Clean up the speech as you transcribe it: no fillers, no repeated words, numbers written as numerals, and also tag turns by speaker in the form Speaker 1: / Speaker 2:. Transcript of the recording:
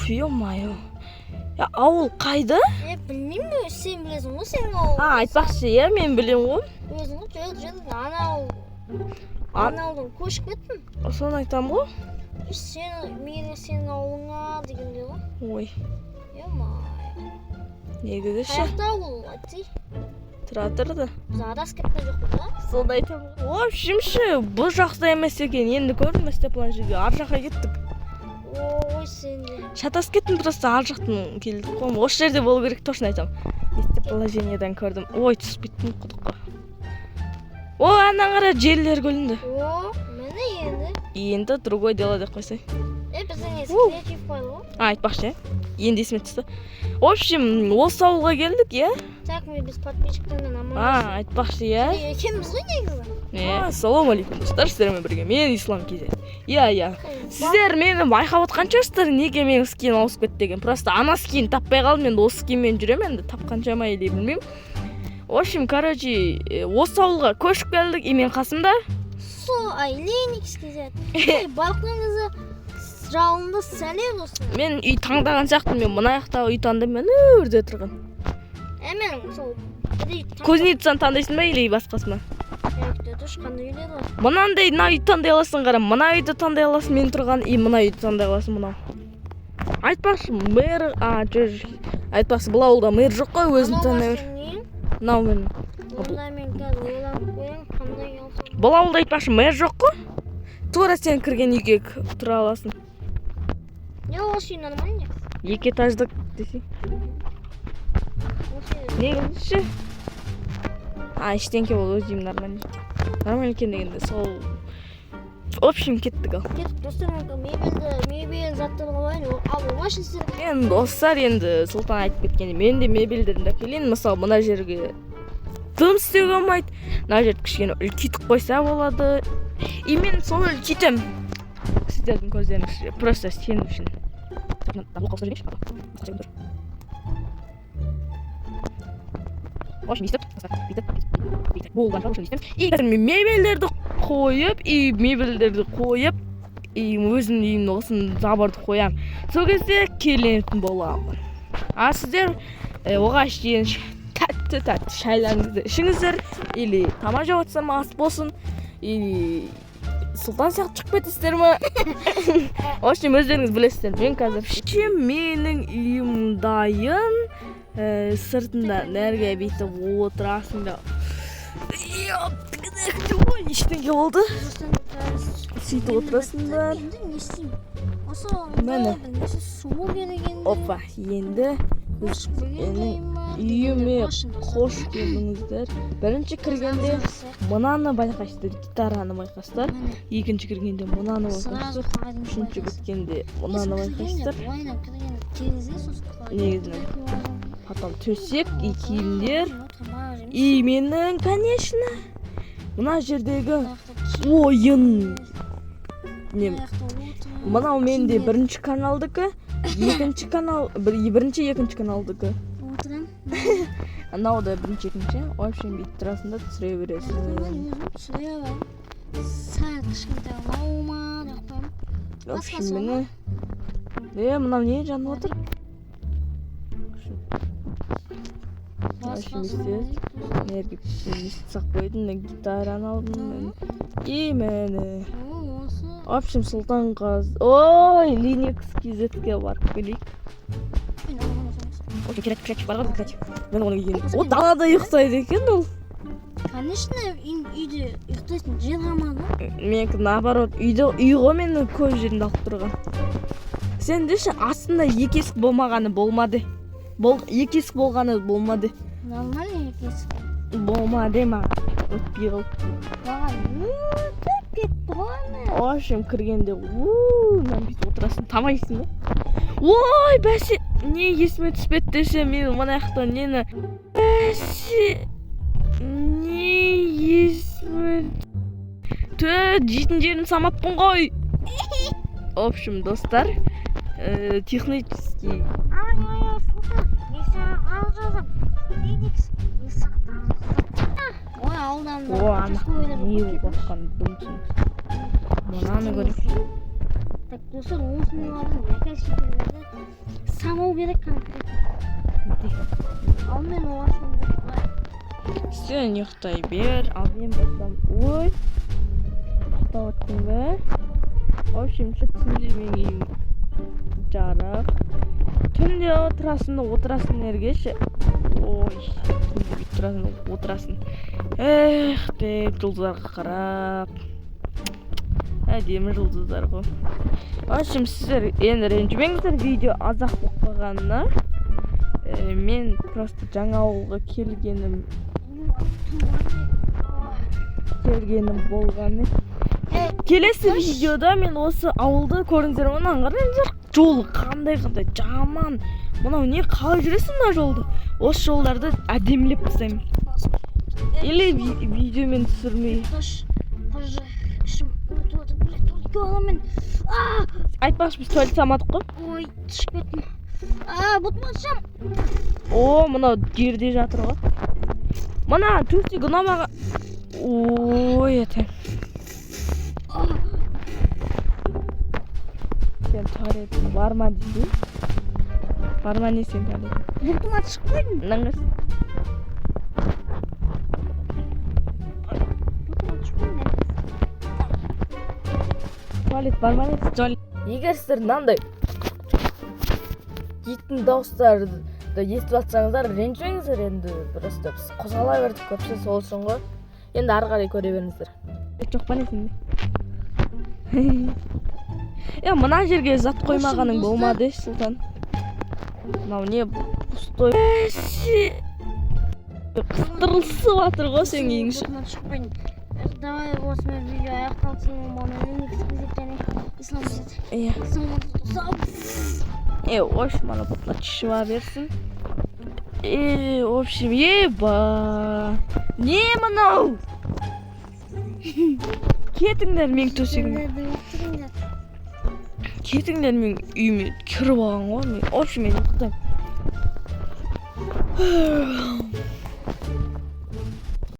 Speaker 1: ё-моё. Ya ауыл қайда?
Speaker 2: Білмеймін, сен білесің ғой, сенің ауыл.
Speaker 1: Айтпақшы, иә, мен білем ғой.
Speaker 2: Өзің ғой, жоқ, анаудан көшіп кеттім.
Speaker 1: Соны айтам ғой.
Speaker 2: Сенің ауылыңа дегенде ғой.
Speaker 1: Ой,
Speaker 2: Ё-моё.
Speaker 1: негізі ше.
Speaker 2: Қаяқта ауыл, айтсай.
Speaker 1: Тұра тұрды.
Speaker 2: Біз адасып кеткен жоқпыз ба?
Speaker 1: Соны айтам ғой. В общем ше, бұл жақта емес екен. Енді көрдің степлан жерге ар жаққа кеттік.
Speaker 2: Ой, сен де.
Speaker 1: Шатасып кеттім, просто ар жақтан келдік қой. Осы жерде болу керек, точно айтам. Местоположениедан көрдім. Ой, түсіп кеттім құдыққа. О, ана қара желілер көлінді.
Speaker 2: О, мені енді.
Speaker 1: Енді другой дело деп қойсай.
Speaker 2: Біздің креатив файл ғой.
Speaker 1: Айтпақшы, енді есіме түсті. В общем, осы ауылға келдік, иә?
Speaker 2: Так, мен біз подписчиктармен аман.
Speaker 1: Айтпақшы, иә?
Speaker 2: Екенбіз ғой негізі.
Speaker 1: Ассалаумалейкум достар, сіздермен бірге мен Ислам KZ. Иә. Сіздер мені байқап отқан шығарсыздар, неге менің скин ауысып кетті деген. Просто ана скин таппай қалдым, енді осы скинмен жүремін, енді тапқанша ма или білмеймін. В общем, короче, осы ауылға көшіп келдік, и мен қасымда.
Speaker 2: Леникс KZ. Балқыңызы жалынды сәлем достар.
Speaker 1: Мен үй таңдаған сияқтымын, мен мына жақта үй таңдым, мен өрде тұрған.
Speaker 2: Мен сол
Speaker 1: Кузнецаны таңдайсың ба, или басқасы ма?
Speaker 2: Қандай үйлер бар?
Speaker 1: Мынандай үй таңдай аласың, қара, мына үйді таңдай аласың, мен тұрған, и мына үйді таңдай аласың, мынау. Айтпақшы, мэр, айтпақшы, бұл ауылда мэр жоқ қой, өзім таңдай бер. Мынау мен.
Speaker 2: Онда мен қазір ойланып қоям, қандай алсам.
Speaker 1: Бұл ауылда айтпақшы, мэр жоқ қой. Тура сен кірген үйге тұра аласың.
Speaker 2: Осы үй нормально?
Speaker 1: Екі этаждық десей. Негізі ше? Ештеңке ол өз үйім нормально. Нормально екен дегенде сол. В общем, кеттік ал.
Speaker 2: Кеттік достар, мебель заттарын алайын. Ал машин істер.
Speaker 1: Енді достар, енді Сұлтан айтып кеткенде мен де мебельдерімді әкелейін. Мысалы, мына жерге дым істеуге болмайды. Мына жерді кішкене үлкейтіп қойса болады. И мен соны үлкейтем. Сіздердің көздеріңізше, просто сен үшін. В общем, бүйтіп болған жоқ үшін істеймін. И қазір мен мебельдерді қойып, и өзімнің үйімде осыны заборды қоям. Сол кезде келетін боламын. А сіздер оған дейін тәтті шайларыңызды ішіңіздер, или тамақ жеп отырсыздар ас болсын, или Сұлтан сияқты шығып кетесіздер ме? В общем, өздеріңіз білесіздер. Мен қазір менің үйім дайын. Сыртында нәрге бүйтіп отырасың да. Ой, ештеңе болды. Сөйтіп отырасың да. Мені. Опа, енді үйіме қош келдіңіздер. Бірінші кіргенде мынаны байқайсыздар, гитараны байқайсыздар. Екінші кіргенде мынаны байқайсыздар. Үшінші кіргенде мынаны байқайсыздар. Негізінен. Потом төсек, и киімдер. И менің, конечно, мына жердегі ойын. Мынау менде бірінші каналдікі, екінші каналдікі. Анау да бірінші, екінші. В общем, бүйтіп тұрасың да түсіре бересің.
Speaker 2: Сәл кішкентай лаума деп қоямын.
Speaker 1: В общем, мені. Мынау не жанып отыр? В общем, энергия сақ қойдым, гитараны алдым. И мені. В общем, Сұлтан қаз. Ой, Linux KZ-ге барып келейік. Очень креатив бар ғой, креатив. Мен оны киген. О, далада ұйықтайды екен ол.
Speaker 2: Конечно, үйде ұйықтайтын жер қалмады.
Speaker 1: Менікі наоборот, үй ғой мені көп жерінде алып тұрған. Сен деші, астында екі есік болмағаны болмады. Екі есік болғаны болмады.
Speaker 2: Нормально екі есік.
Speaker 1: Болмады ма? Өтпей қыл. В общем, кіргенде, мен бүйтіп отырасың, тамайсың ба? Ой, бәсе, не есіме түспеді десе, мен мына жақтан нені? Бәсе, не есіме... Жейтін жерін самаппын ғой. В общем, достар, технический... Ана, не болып жатқан думсың. Мынаны көрейік.
Speaker 2: Так болса осының алдын яка самау керек kanka. Ал мен оғашымды.
Speaker 1: Сен ұйықтай бер, ал мен болсам, ой, ұйықтап оттың ба? В общем, түнде менің үйім жарық. Түнде отырасың ергеші. Ой, түнде отырасың. Эх, деп жұлдыздарға қарап. Әдемі жұлдыздар ғой. В общем, сіздер енді ренжімеңіздер, видео азақ болып қалғанына. Мен просто жаңа ауылға келгенім болғаны. Келесі видеода мен осы ауылды көріңіздер, мұнан қараңыздар, жолы қандай жаман. Мынау не қалай жүресің мына жолды? Осы жолдарды әдемілеп тастаймын. Или видеомен түсірмей. Айтпақшы, біз туалет салмадық қой.
Speaker 2: Ой, түсіп кеттім. Бұтмасам.
Speaker 1: О, мынау жерде жатыр ғой. Мына төстік ұнамаға. Ой, еті. Сен туалетің бар ма дейсің? Бар ма не сен туалетің?
Speaker 2: Бұтыма түсіп қойдың.
Speaker 1: Наңыз?
Speaker 2: Бұтыма түсіп қойдың.
Speaker 1: Туалет бар ма не дейсің? Егер сіздер мынандай иттің дауыстарды естіп жатсаңыздар, ренжімеңіздер, енді просто біз қозғала бердік көпші, сол үшін ғой. Енді ары қарай көре беріңіздер. Жоқ па несінде? Мына жерге зат қоймағаның болмады, Сұлтан. Мынау не пустой. Қыстырылсып жатыр ғой сен ең үшін.
Speaker 2: Бұтыма түсіп қойдың. Давай осымен видео аяқталсын, маған эксклюзив және ислам
Speaker 1: В общем, мана бұтына түшіва берсін. В общем, еба. Не мынау? Кетіңдер менің төсегіме. Кетіңдер менің үйіме кіріп алған ғой. В общем, мен ұйықтаймын.